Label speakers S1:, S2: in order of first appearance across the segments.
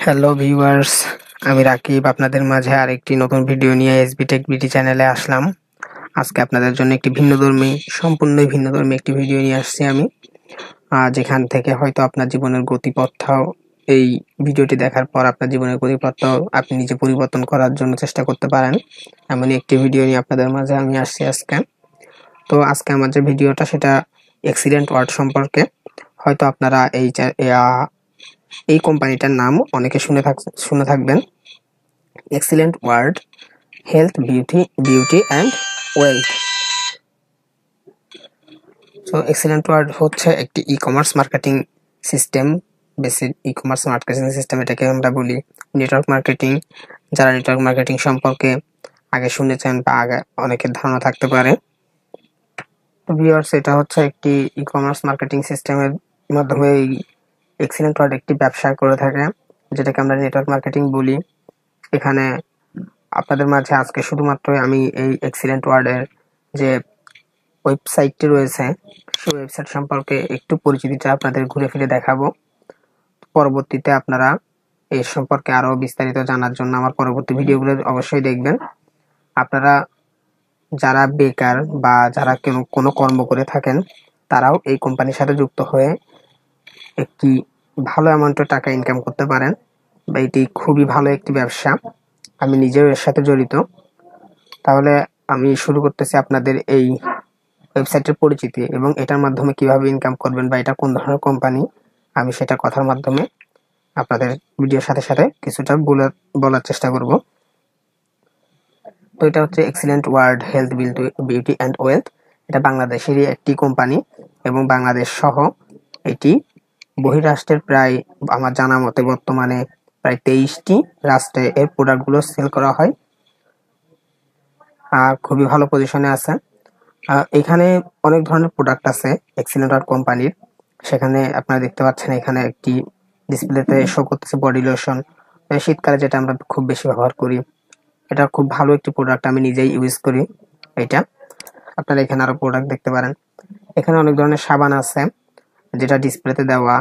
S1: Hello viewers, আমি রাকিব আপনাদের মাঝে আরেকটি নতুন ভিডিও নিয়ে এসবি টেক বিডি চ্যানেলে আসলাম। আজকে আপনাদের জন্য একটি সম্পূর্ণই ভিন্নধর্মী একটি ভিডিও নিয়ে আসছি আমি। যেখান থেকে হয়তো আপনার জীবনের গতিপথটাও এই ভিডিওটি দেখার পর আপনার জীবনের গতিপথটাও আপনি নিজে পরিবর্তন করার জন্য চেষ্টা করতে পারেন। এমনই একটি ভিডিও নিয়ে আপনাদের মাঝে আমি আসছি আজকে। তো আজকে আমার যে ভিডিওটা সেটা এক্সিলেন্ট ওয়ার্ড সম্পর্কে। হয়তো আপনারা এই কোম্পানিটার নাম অনেকে শুনে থাকবেন, excellent world health beauty and wealth. তো এক্সিলেন্ট ওয়ার্ড হচ্ছে একটি e commerce marketing system, basic e commerce marketing system এটাকে আমরা বলি। নেটওয়ার্ক মার্কেটিং, যারা নেটওয়ার্ক মার্কেটিং সম্পর্কে আগে শুনেছেন বা আগে অনেকের ধারণা থাকতে পারে। তো ভিউয়ার্স, এটা হচ্ছে একটি ই কমার্স মার্কেটিং সিস্টেমের মাধ্যমে এই এক্সিলেন্ট ওয়ার্ড একটি ব্যবসা করে থাকে, যেটাকে আমরা নেটওয়ার্ক মার্কেটিং বলি। এখানে আপনাদের মাঝে আজকে শুধুমাত্র আমি এই এক্সিলেন্ট ওয়ার্ডের যে ওয়েবসাইটটি রয়েছে সেই ওয়েবসাইট সম্পর্কে একটু পরিচিতিটা আপনাদের ঘুরে ফিরে দেখাবো। পরবর্তীতে আপনারা এই সম্পর্কে আরো বিস্তারিত জানার জন্য আমার পরবর্তী ভিডিওগুলো অবশ্যই দেখবেন। আপনারা যারা বেকার বা যারা কোনো কর্ম করে থাকেন তারাও এই কোম্পানির সাথে যুক্ত হয়ে একটি ভালো অ্যামাউন্টের টাকা ইনকাম করতে পারেন, বা এটি খুবই ভালো একটি ব্যবসা। আমি নিজেও এর সাথে জড়িত। তাহলে আমি শুরু করতেছি আপনাদের এই ওয়েবসাইটের পরিচিতি এবং এটার মাধ্যমে কিভাবে ইনকাম করবেন বা এটা কোন ধরনের কোম্পানি, আমি সেটা কথার মাধ্যমে আপনাদের ভিডিওর সাথে সাথে কিছুটা বলার চেষ্টা করব। তো এটা হচ্ছে excellent world health beauty and wealth. এটা বাংলাদেশেরই একটি কোম্পানি এবং বাংলাদেশ সহ এটি বহিরাষ্ট্রের প্রায়, আমার জানা মতে বর্তমানে প্রায় 23টি রাষ্ট্রে এর প্রোডাক্টগুলো সেল করা হয়। খুবই ভালো পজিশনে আছে। এখানে অনেক ধরনের প্রোডাক্ট আছে এক্সিলেন্ট ওয়ার্ড কোম্পানির। সেখানে আপনারা দেখতে পাচ্ছেন এখানে একটি ডিসপ্লেতে শো করতেছে বডি লোশন, শীতকালে যেটা আমরা খুব বেশি ব্যবহার করি। এটা খুব ভালো একটি প্রোডাক্ট, আমি নিজেই ইউজ করি এটা। আপনারা এখানে আরো প্রোডাক্ট দেখতে পারেন। এখানে অনেক ধরনের সাবান আছে, যেটা ডিসপ্লেতে দেওয়া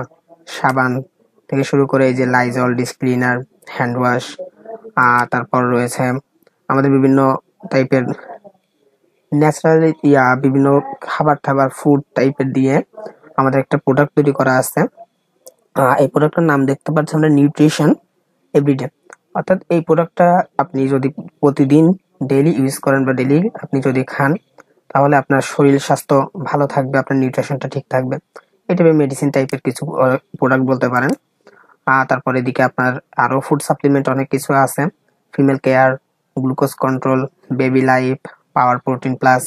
S1: সাবান থেকে শুরু করে এই যে Lizol, dish cleaner, hand wash, তারপর রয়েছে আমাদের বিভিন্ন টাইপের ন্যাচারালি বিভিন্ন খাবার ফুড টাইপের দিয়ে আমাদের একটা প্রোডাক্ট তৈরি করা আছে। এই প্রোডাক্টের নাম দেখতে পাচ্ছেন আমরা নিউট্রিশন এভরিডে। অর্থাৎ এই প্রোডাক্টটা আপনি যদি প্রতিদিন ডেইলি ইউজ করেন বা ডেইলি আপনি যদি খান, তাহলে আপনার শরীর স্বাস্থ্য ভালো থাকবে, আপনার নিউট্রিশনটা ঠিক থাকবে। এটা মেডিসিন টাইপের কিছু প্রোডাক্ট বলতে পারেন। তারপর এদিকে আপনার আরো ফুড সাপ্লিমেন্ট অনেক কিছু আছে, female care, glucose control, baby life, power protein plus,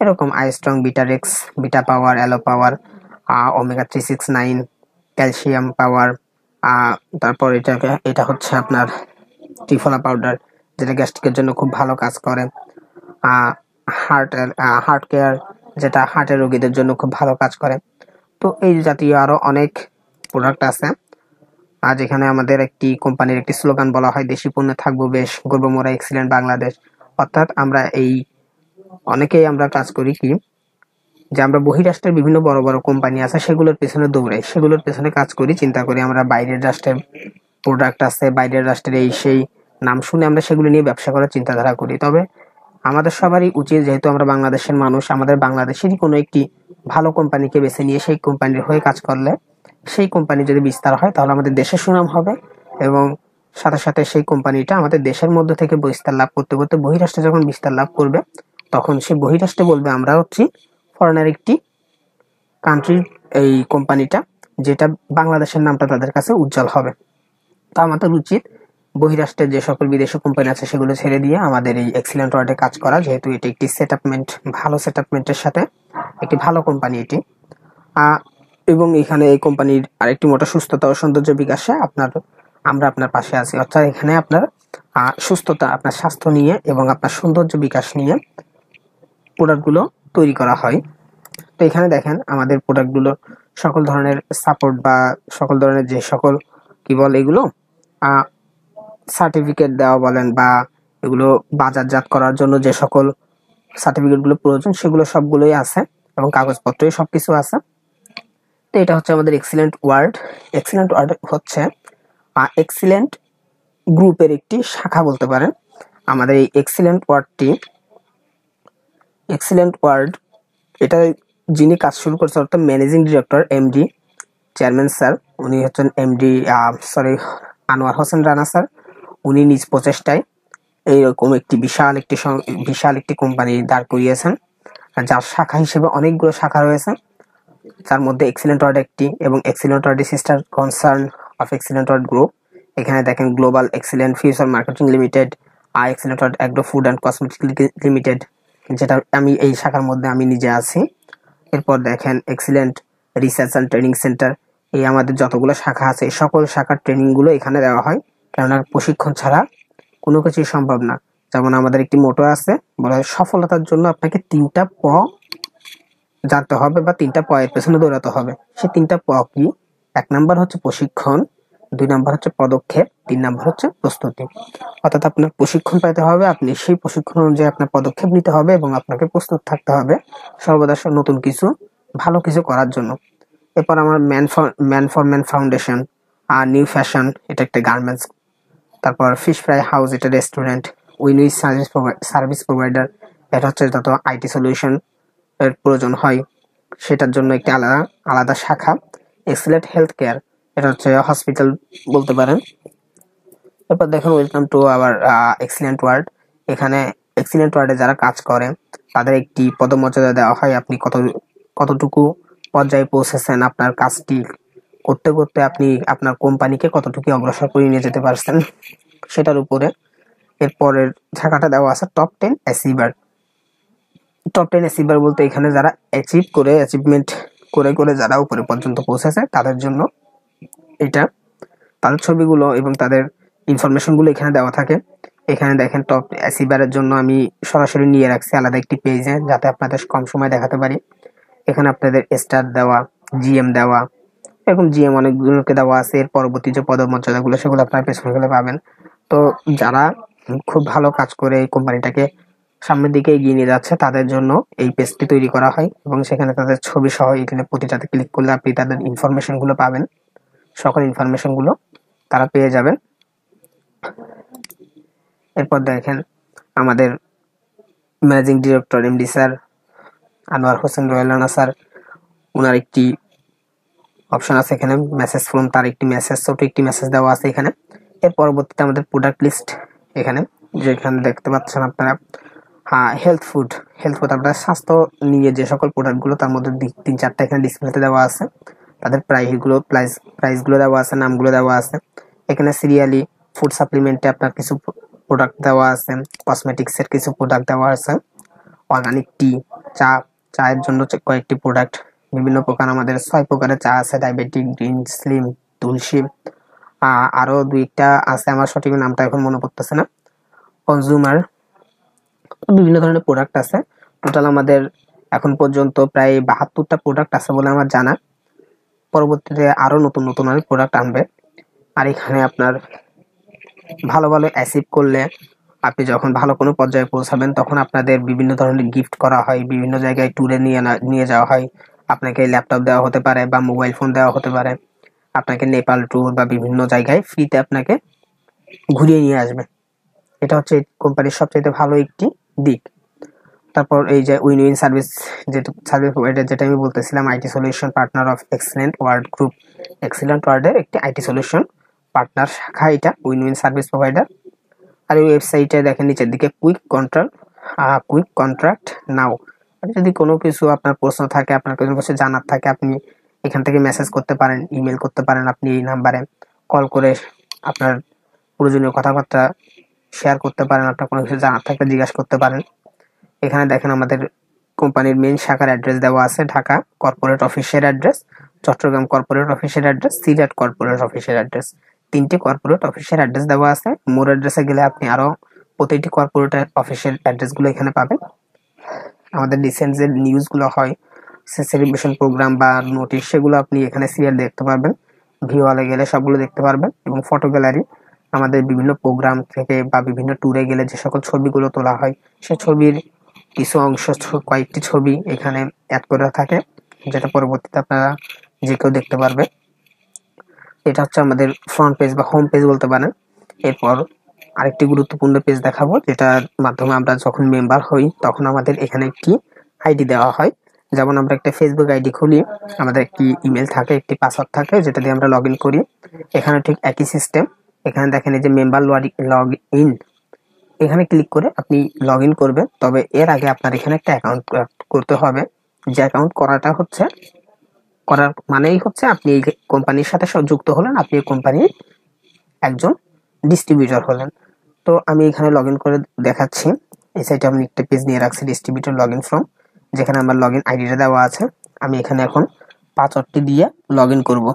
S1: এরকম আই স্ট্রং, বিটারেক্স, beta power, aloe power, omega 369, calcium power. তারপর এটা হচ্ছে আপনার ত্রিফলা পাউডার, যেটা গ্যাস্ট্রিকের জন্য খুব ভালো কাজ করে। হার্ট কেয়ার, যেটা হার্টের রোগীদের জন্য খুব ভালো কাজ করে। তো এই জাতীয় আরো অনেক প্রোডাক্ট আছে। আজ এখানে আমাদের একটি কোম্পানির একটি স্লোগান বলা হয়, দেশি পণ্যে থাকবো বেশ, গর্ব মোরা এক্সিলেন্ট বাংলাদেশ। অর্থাৎ আমরা অনেকেই আমরা কাজ করি কি, যে আমরা বহিরাষ্ট্রের বিভিন্ন বড় বড় কোম্পানি আছে সেগুলোর পেছনে দৌড়াই, সেগুলোর পেছনে কাজ করি, চিন্তা করি আমরা বাইরের রাষ্ট্রের প্রোডাক্ট আছে, বাইরের রাষ্ট্রের এই সেই নাম শুনে আমরা সেগুলো নিয়ে ব্যবসা করার চিন্তাধারা করি। তবে আমাদের সবারই উচিত, যেহেতু আমরা বাংলাদেশের মানুষ, আমাদের বাংলাদেশেরই কোনো একটি ভালো কোম্পানিকে বেছে নিয়ে সেই কোম্পানির হয়ে কাজ করলে সেই কোম্পানি যদি বিস্তার হয় তাহলে আমাদের দেশের সুনাম হবে এবং সাথে সাথে সেই কোম্পানিটা আমাদের দেশের মধ্যে থেকে বিস্তার লাভ করতে করতে বহিরাষ্ট্রে যখন বিস্তার লাভ করবে, তখন সে বহিরাষ্ট্রে বলবে আমরা হচ্ছি ফরেনার একটি কান্ট্রির এই কোম্পানিটা, যেটা বাংলাদেশের নামটা তাদের কাছে উজ্জ্বল হবে। তো আমাদের উচিত বহিরাষ্ট্রের যে সকল বিদেশি কোম্পানি আছে সেগুলো ছেড়ে দিয়ে আমাদের এই এক্সিলেন্ট ওয়ার্ডে কাজ করা, যেহেতু এটি একটি ভালো সেটআপমেন্টের সাথে একটি ভালো কোম্পানি এটি। এবং এখানে এই কোম্পানির আরেকটি মোটা সুস্থতা ও সৌন্দর্য বিকাশে আমরা আপনার পাশে আছি। অর্থাৎ এখানে আপনার সুস্থতা, আপনার স্বাস্থ্য নিয়ে এবং আপনার সৌন্দর্য বিকাশ নিয়ে প্রোডাক্টগুলো তৈরি করা হয়। তো এখানে দেখেন আমাদের প্রোডাক্টগুলো সকল ধরনের সাপোর্ট বা সকল ধরনের যে সকল কি বলে এগুলো সার্টিফিকেট দেওয়া বলেন বা এগুলো বাজারজাত করার জন্য যে সকল সার্টিফিকেটগুলো প্রয়োজন সেগুলো সবগুলোই আছে এবং কাগজপত্রই সবকিছু আছে। তো এটা হচ্ছে আমাদের এক্সিলেন্ট ওয়ার্ড। এক্সিলেন্ট ওয়ার্ড হচ্ছে এক্সিলেন্ট গ্রুপের একটি শাখা বলতে পারেন। আমাদের এই এক্সিলেন্ট ওয়ার্ড এটা যিনি কাজ শুরু করেছেন অর্থাৎ managing director MD chairman sir, উনি হচ্ছেন এমডি আনোয়ার হোসেন রানা স্যার। উনি নিজ প্রচেষ্টায় এইরকম একটি বিশাল একটি কোম্পানি দাঁড় করিয়েছেন, যার শাখা হিসেবে অনেকগুলো শাখা রয়েছে, তার মধ্যে এক্সিলেন্ট ওয়ার্ড একটি, এবং এক্সিলেন্ট ওয়ার্ডের sister concern of excellent world group. এখানে দেখেন global excellent future marketing limited, excellent world agro food and cosmetic limited, যেটা আমি এই শাখার মধ্যে আমি নিজে আছি। এরপর দেখেন excellent research and training centre. এই আমাদের যতগুলো শাখা আছে এই সকল শাখার ট্রেনিংগুলো এখানে দেওয়া হয়, কেননা প্রশিক্ষণ ছাড়া কোনো কিছুই সম্ভব না। যেমন আমাদের একটি মোটো আছে, বলা হয় সফলতার জন্য আপনাকে 3টা প জানতে হবে বা 3টা প এর পেছনে দৌড়াতে হবে। সে 3টা প কি? 1 নাম্বার হচ্ছে প্রশিক্ষণ, 2 নাম্বার হচ্ছে পদক্ষেপ, 3 নাম্বার হচ্ছে প্রস্তুতি। অর্থাৎ আপনার প্রশিক্ষণ পেতে হবে, আপনি সেই প্রশিক্ষণ অনুযায়ী আপনার পদক্ষেপ নিতে হবে এবং আপনাকে প্রস্তুত থাকতে হবে সর্বদা নতুন কিছু ভালো কিছু করার জন্য। এরপর আমার man for man foundation, new fashion, এটা একটা গার্মেন্টস। তারপর ফিশ ফ্রাই হাউস, এটা রেস্টুরেন্ট। উইনুই সার্ভিস প্রোভাইডার, এটা হচ্ছে যত আইটি সলিউশন এর প্রয়োজন হয় সেটার জন্য একটি আলাদা শাখা। এক্সিলেন্ট হেলথ কেয়ার, এটা হচ্ছে হসপিটাল বলতে পারেন। এরপর দেখুন welcome to our excellent world. এখানে এক্সিলেন্ট ওয়ার্ডে যারা কাজ করে তাদের একটি পদমর্যাদা দেওয়া হয়, আপনি কতটুকু পর্যায়ে পৌঁছেছেন, আপনার কাজটি করতে করতে আপনি আপনার কোম্পানিকে কতটুকু অগ্রসর করে নিয়ে যেতে পারছেন সেটার উপরে। এরপরের শাখাটা দেওয়া আছে টপ 10 অ্যাচিভার। টপ 10 অ্যাচিভার বলতে এখানে যারা অ্যাচিভমেন্ট করে যারা উপরে পর্যন্ত পৌঁছেছে তাদের জন্য এটা, তাদের ছবিগুলো এবং তাদের ইনফরমেশনগুলো এখানে দেওয়া থাকে। এখানে দেখেন টপ অ্যাচিভারের জন্য আমি সরাসরি নিয়ে রাখছি আলাদা একটি পেজে, যাতে আপনাদের কম সময় দেখাতে পারি। এখানে আপনাদের স্টার দেওয়া, জিএম দেওয়া, এরকম জিএম অনেকগুলোকে দেওয়া আছে। এর পরবর্তী যে পদমর্যাদাগুলো সেগুলো আপনার পেছনে গেলে পাবেন। তো যারা খুব ভালো কাজ করে এই কোম্পানিটাকে সামনের দিকে এগিয়ে নিয়ে যাচ্ছে তাদের জন্য এই পেজটি তৈরি করা হয়, এবং সেখানে তাদের ছবি সহ এখানে প্রতিটাতে ক্লিক করলে আপনি তাদের ইনফরমেশনগুলো পাবেন, সকল ইনফরমেশনগুলো তারা পেয়ে যাবেন। এরপর দেখেন আমাদের managing director MD sir Anwar Hossain Rana sir, ওনার একটি অপশন আছে এখানে মেসেজ ফ্রম, তার একটি মেসেজ, ছোট একটি মেসেজ দেওয়া আছে এখানে। এর পরবর্তীতে আমাদের প্রোডাক্ট লিস্ট, এখানে যেখানে দেখতে পাচ্ছেন আপনারা হেলথ ফুড আপনার স্বাস্থ্য নিয়ে যে সকল প্রোডাক্টগুলো, তার মধ্যে 3-4টা এখানে ডিসপ্লেতে দেওয়া আছে, তাদের প্রাইসগুলো দেওয়া আছে, নামগুলো দেওয়া আছে। এখানে সিরিয়ালি ফুড সাপ্লিমেন্টে আপনার কিছু প্রোডাক্ট দেওয়া আছে, কসমেটিক্সের কিছু প্রোডাক্ট দেওয়া আছে, অর্গানিক টি, চায়ের জন্য কয়েকটি প্রোডাক্ট, বিভিন্ন প্রকার আমাদের 6 প্রকারের চা আছে, ডায়াবেটিক, গ্রিন, স্লিম, তুলসী, আরো 2টা আছে, আমার সঠিক নামটা এখন মনে পড়তেছে না, কনজিউমার, বিভিন্ন ধরনের প্রোডাক্ট আছে। টোটাল আমাদের এখন পর্যন্ত প্রায় 72টা প্রোডাক্ট আছে বলে আমার জানা। পরবর্তীতে আরো নতুন অনেক প্রোডাক্ট আনবে। আর এখানে আপনার ভালো অ্যাচিভ করলে, আপনি যখন ভালো কোনো পর্যায়ে পৌঁছাবেন তখন আপনাদের বিভিন্ন ধরনের গিফট করা হয়, বিভিন্ন জায়গায় ট্যুরে নিয়ে যাওয়া হয়। আপনাকে ল্যাপটপ দেওয়া হতে পারে বা মোবাইল ফোন দেওয়া হতে পারে, আপনাকে নেপাল ট্যুর বা বিভিন্ন জায়গায় ফ্রিতে আপনাকে ঘুরিয়ে নিয়ে আসবে। এটা হচ্ছে কোম্পানির সবচেয়ে ভালো একটি দিক। তারপর এই যে উইন সার্ভিস প্রোভাইডার, যেটা আমি বলতেছিলাম, IT solution partner of excellent world group, excellent ওয়ার্ডের একটি আইটি সলিউশন পার্টনার শাখা এটা উইন সার্ভিস প্রোভাইডার। আর এই ওয়েবসাইটে দেখেন নিচের দিকে কুইক কন্ট্রাক্ট নাও। যদি কোনো কিছু আপনার প্রশ্ন থাকে, আপনার কোনো কিছু জানার থাকে, আপনি এখান থেকে মেসেজ করতে পারেন, ইমেল করতে পারেন, আপনি এই নাম্বারে কল করে আপনার প্রয়োজনীয় কথাবার্তা শেয়ার করতে পারেন, আপনার কোনো কিছু জানার থাকলে জিজ্ঞাসা করতে পারেন। এখানে দেখেন আমাদের কোম্পানির মেইন শাখার অ্যাড্রেস দেওয়া আছে, ঢাকা কর্পোরেট অফিসের অ্যাড্রেস, চট্টগ্রাম কর্পোরেট অফিসের অ্যাড্রেস, সিলেট কর্পোরেট অফিসের অ্যাড্রেস, 3টি কর্পোরেট অফিসের অ্যাড্রেস দেওয়া আছে। মোর অ্যাড্রেসে গেলে আপনি আরো প্রতিটি কর্পোরেট অফিসের অ্যাড্রেসগুলো এখানে পাবেন। আমাদের রিসেন্ট যে নিউজগুলো হয়, সেলিব্রেশন প্রোগ্রাম বা নোটিশ, সেগুলো আপনি এখানে সিরিয়াল দেখতে পারবেন। ভিউ হলে গেলে সবগুলো দেখতে পারবেন, এবং ফটো গ্যালারি, আমাদের বিভিন্ন প্রোগ্রাম থেকে বা বিভিন্ন ট্যুরে গেলে যে সকল ছবিগুলো তোলা হয় সে ছবির কিছু অংশ, কয়েকটি ছবি এখানে অ্যাড করা থাকে, যেটা পরবর্তীতে আপনারা যে কেউ দেখতে পারবে। এটা হচ্ছে আমাদের ফ্রন্ট পেজ বা হোম পেজ বলতে পারেন। এরপর আরেকটি গুরুত্বপূর্ণ পেজ দেখাবো, যেটার মাধ্যমে আমরা যখন মেম্বার হই তখন আমাদের এখানে একটি আইডি দেওয়া হয়। যেমন আমরা একটা ফেসবুক আইডি খুলি, আমাদের একটি ইমেল থাকে, একটি পাসওয়ার্ড থাকে, যেটা দিয়ে আমরা লগ ইন করি। এখানে ঠিক একই সিস্টেম। এখানে দেখেন এই যে মেম্বার লগ ইন, এখানে ক্লিক করে আপনি লগ ইন করবেন। তবে এর আগে আপনার এখানে একটা অ্যাকাউন্ট করতে হবে। যে অ্যাকাউন্ট করার মানেই হচ্ছে আপনি এই কোম্পানির সাথে যুক্ত হলেন, আপনি এই কোম্পানির একজন ডিস্ট্রিবিউটর হলেন। তো আমি এখানে লগ ইন করে দেখাচ্ছি। এই সাইটে আমি একটা পেজ নিয়ে রাখছি, ডিস্ট্রিবিউটর লগ ইন ফর্ম, যেখানে আমার লগ ইন আইডিটা দেওয়া আছে। আমি এখানে এখন পাসওয়ার্ডটি দিয়ে লগ ইন করবো।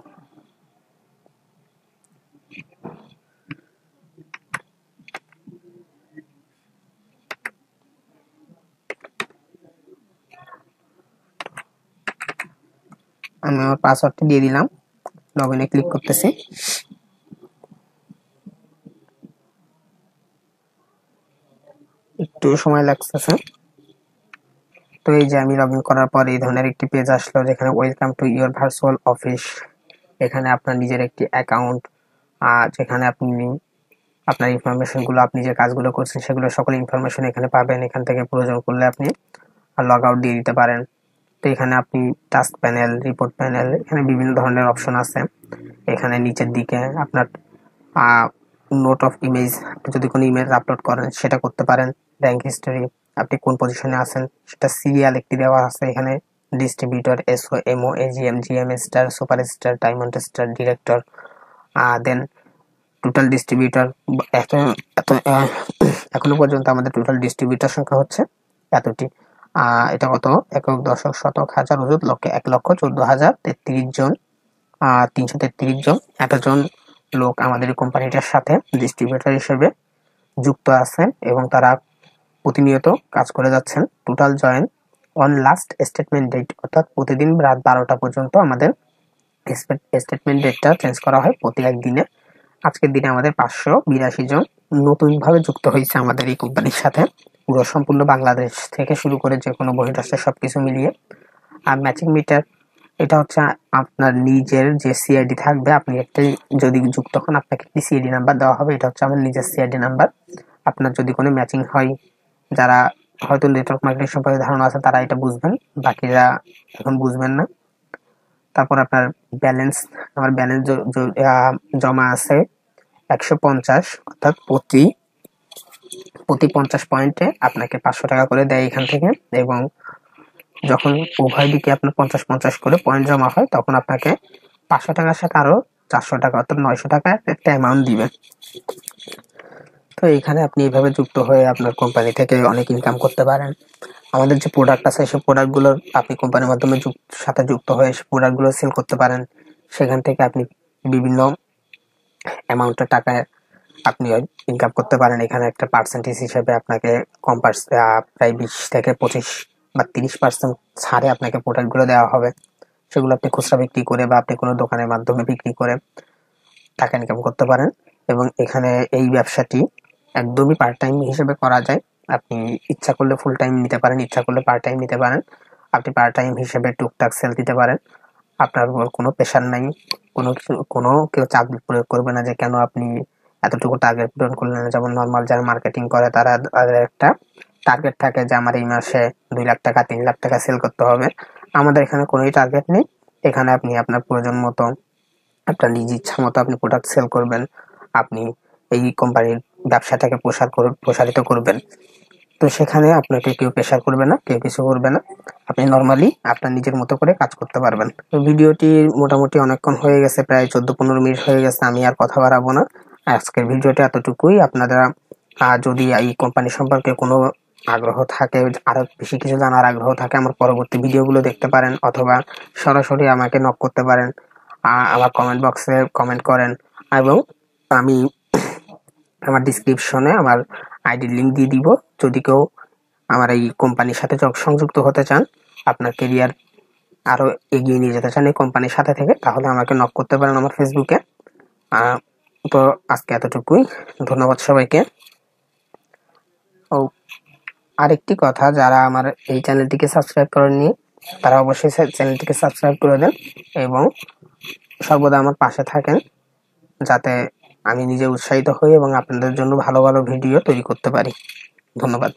S1: আমি আমার পাসওয়ার্ডটি দিয়ে দিলাম, লগ ইনে ক্লিক করতেছি। একটু সময় লাগতেছে। তো এই যে আমি লগ ইন করার পর এই ধরনের একটি পেজ আসলো, যেখানে welcome to your virtual office. এখানে আপনার নিজের একটি অ্যাকাউন্ট, যেখানে আপনি আপনার ইনফরমেশনগুলো, আপনি যে কাজগুলো করছেন সেগুলো সকল ইনফরমেশন এখানে পাবেন। এখান থেকে প্রয়োজন করলে আপনি লগ আউট দিয়ে দিতে পারেন। তো এখানে আপনি টাস্ক প্যানেল, রিপোর্ট প্যানেল, এখানে বিভিন্ন ধরনের অপশন আছে। এখানে নিচের দিকে আপনার নোট অফ ইমেজ, আপনি যদি কোনো ইমেজ আপলোড করেন সেটা করতে পারেন। র্যাঙ্ক হিস্টোরি, আপনি কোন পজিশনে আছেন সেটা সিরিয়াল একটি দেওয়া আছে এখানে। Distributor, SO, MO, AGM, GM star, super star, diamond star, director, then total distributor. এখনো পর্যন্ত আমাদের টোটাল ডিস্ট্রিবিউটর সংখ্যা হচ্ছে এতটি। এটা কত? একক, দশক, শতক, হাজার, অযুত, লক্ষে, 1,14,033 জন, 333 জন, এতজন লোক আমাদের এই কোম্পানিটার সাথে ডিস্ট্রিবিউটর হিসেবে যুক্ত আছেন এবং তারা প্রতিনিয়ত কাজ করে যাচ্ছেন। Total join on last statement date, অর্থাৎ প্রতিদিন রাত 12টা পর্যন্ত আমাদের স্টেটমেন্ট ডেটটা চেঞ্জ করা হয় প্রতি একদিনে। আজকের দিনে আমাদের 582 জন নতুনভাবে যুক্ত হয়েছে আমাদের এই কোম্পানির সাথে, পুরো সম্পূর্ণ বাংলাদেশ থেকে শুরু করে যে কোনো বহিরাষ্ট্রের সবকিছু মিলিয়ে। আর ম্যাচিং মিটার, এটা হচ্ছে আপনার নিজের যে সিআইডি থাকবে, আপনি একটা যদি যুক্ত হন আপনাকে একটি সিআইডি নাম্বার দেওয়া হবে। এটা হচ্ছে আমার নিজের সিআইডি নাম্বার। আপনার যদি কোনো ম্যাচিং হয়, যারা হয়তো নেটওয়ার্ক মার্কেটিং সম্পর্কে ধারণা আছে তারা এটা বুঝবেন, বাকিরা এখন বুঝবেন না। তারপর আপনার ব্যালেন্স, আমার ব্যালেন্স জমা আছে 150, অর্থাৎ প্রতি 50 পয়েন্টে আপনাকে 500 টাকা করে দেয় এখান থেকে। এবং যখন উভয় দিকে আপনার 50 করে পয়েন্ট জমা হয় তখন আপনাকে 500 টাকার সাথে আরো 400 টাকা, অর্থাৎ 900 টাকা একটা অ্যামাউন্ট দিবে। তো এখানে আপনি এইভাবে যুক্ত হয়ে আপনার কোম্পানি থেকে অনেক ইনকাম করতে পারেন। আমাদের যে প্রোডাক্ট আছে সেই প্রোডাক্টগুলো আপনি কোম্পানির মাধ্যমে সাথে যুক্ত হয়ে সেই প্রোডাক্টগুলো সেল করতে পারেন। সেখান থেকে আপনি বিভিন্ন অ্যামাউন্টের টাকা আপনি ইনকাম করতে পারেন। এখানে একটা পার্সেন্টেজ হিসেবে আপনাকে প্রায় 20 থেকে 25 বা 30% ছাড়ে আপনাকে প্রোডাক্টগুলো দেওয়া হবে। সেগুলো আপনি খুচরা বিক্রি করে বা আপনি কোনো দোকানের মাধ্যমে বিক্রি করে টাকা ইনকাম করতে পারেন। এবং এখানে এই ব্যবসাটি একদমই পার্ট টাইম হিসেবে করা যায়। আপনি ইচ্ছা করলে ফুল টাইম নিতে পারেন, ইচ্ছা করলে পার্ট টাইম নিতে পারেন। আপনি পার্ট টাইম হিসেবে টুকটাক সেল দিতে পারেন। আপনার উপর কোনো প্রেশার নাই, কোনো কেউ চাপ প্রয়োগ করবে না যে কেন আপনি এতটুকু টার্গেট পূরণ করলেন না। যেমন নর্মাল যারা মার্কেটিং করে তাদের একটা টার্গেট থাকে যে আমার এই মাসে 2 লাখ টাকা 3 লাখ টাকা সেল করতে হবে। আমাদের এখানে কোনোই টার্গেট নেই। এখানে আপনি আপনার প্রয়োজন মতো, আপনার নিজ ইচ্ছা মতো আপনি প্রোডাক্ট সেল করবেন। আপনি এই কোম্পানির ব্যবসাটাকে প্রসারিত করবেন। তো সেখানে আপনাকে কেউ প্রেশার করবে না, কেউ কিছু করবে না। আপনি নর্মালি আপনার নিজের মতো করে কাজ করতে পারবেন। তো ভিডিওটি মোটামুটি অনেকক্ষণ হয়ে গেছে, প্রায় 14-15 মিনিট হয়ে গেছে। আমি আর কথা বাড়াবো না, আজকের ভিডিওটি এতটুকুই। আপনারা যদি এই কোম্পানি সম্পর্কে কোনো আগ্রহ থাকে, আরো বেশি কিছু জানার আগ্রহ থাকে, আমার পরবর্তী ভিডিওগুলো দেখতে পারেন, অথবা সরাসরি আমাকে নক করতে পারেন। আমার কমেন্ট বক্সে কমেন্ট করেন, এবং আমি আমার ডিসক্রিপশনে আমার আইডির লিঙ্ক দিয়ে দিব। যদি কেউ আমার এই কোম্পানির সাথে সংযুক্ত হতে চান, আপনার কেরিয়ার আরো এগিয়ে নিয়ে যেতে চান এই কোম্পানির সাথে থেকে, তাহলে আমাকে নক করতে পারেন আমার ফেসবুকে। তো আজকে এতটুকুই, ধন্যবাদ সবাইকে। ও আরেকটি কথা, যারা আমার এই চ্যানেলটিকে সাবস্ক্রাইব করেননি তারা অবশ্যই চ্যানেলটিকে সাবস্ক্রাইব করে দেন এবং সর্বদা আমার পাশে থাকেন। যাতে আমি নিজে উৎসাহিত হই এবং আপনাদের জন্য ভালো ভালো ভিডিও তৈরি করতে পারি। ধন্যবাদ।